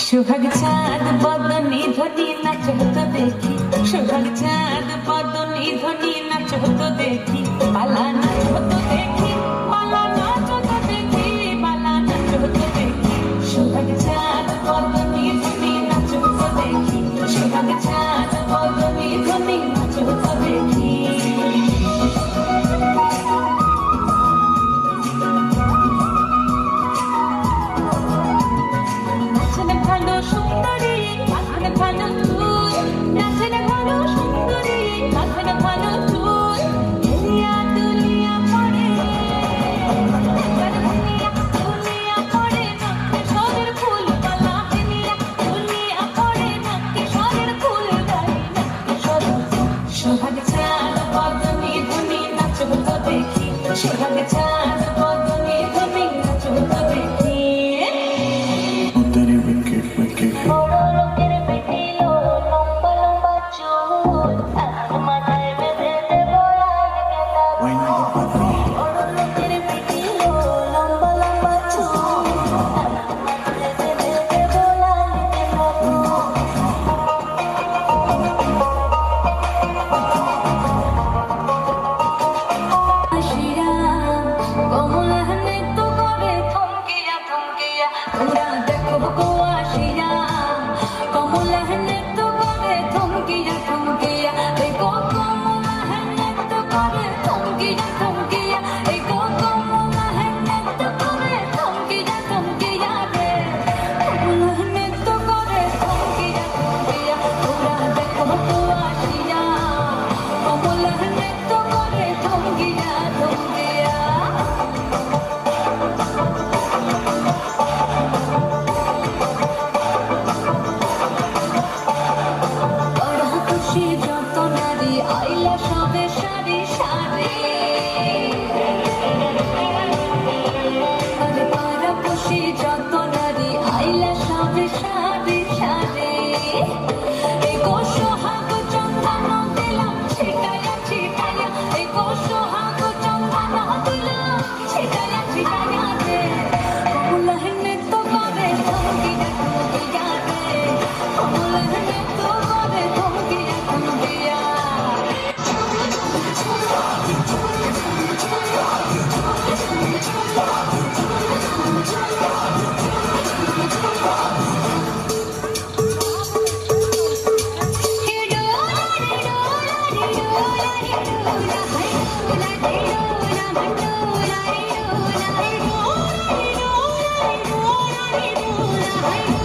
সোহাগ চাঁদ বদনি ধ্বনি নাচ হতো দেখি, সোহাগ চাঁদ বদনি ধ্বনি নাচ হতো দেখি, পালা নাচ হতো দেখি, পালা নাচ হতো দেখি, পালা নাচ হতো দেখি। সোহাগ চাঁদ বদনি ধ্বনি নাচ হতো দেখি, সোহাগ চাঁদ বদনি ধ্বনি নাচ হতো দেখি। সোহাগ চাঁদ বদনি ধ্বনি নাচ হতো দেখি, সোহাগ চাঁদ বদনি ধ্বনি নাচ হতো দেখি। বড় লোকের বেটি লো, লম্বা লম্বা চুল, আর মাথায় বেঁধে দেব লাল গেঁদা ফুল। বড় লোকের বেটি লো, লম্বা লম্বা চুল, আর মাথায় বেঁধে দেব লাল গেঁদা ফুল। তোমরা দেখো গো আসিয়া, কমলা নৃত্য করে থমকিয়া থমকিয়া, এই গো কমলা নৃত্য করে থমকিয়া থমকিয়া, এই গো কমলা নৃত্য করে থমকিয়া থমকিয়া রে, কমলা নৃত্য করে থমকিয়া থমকিয়া। তোমরা দেখো গো আসিয়া, কমলা নৃত্য করে থমকিয়া থমকিয়া। যত নারী আইলা সবে সারি সারি, আরে পাড়া পুষি যত নারী আইলা সবে সারি সারি। এই গো সোহাগ চন্দন দিলাম ছিটায়া ছিটায়া, এই গো সোহাগ চন্দন দিলাম ছিটায়া ছিটায়া রে, কমলা নৃত্য করে থমকিয়া থমকিয়া রে, কমলা নৃত্য করে থমকিয়া থমকিয়া। Hey!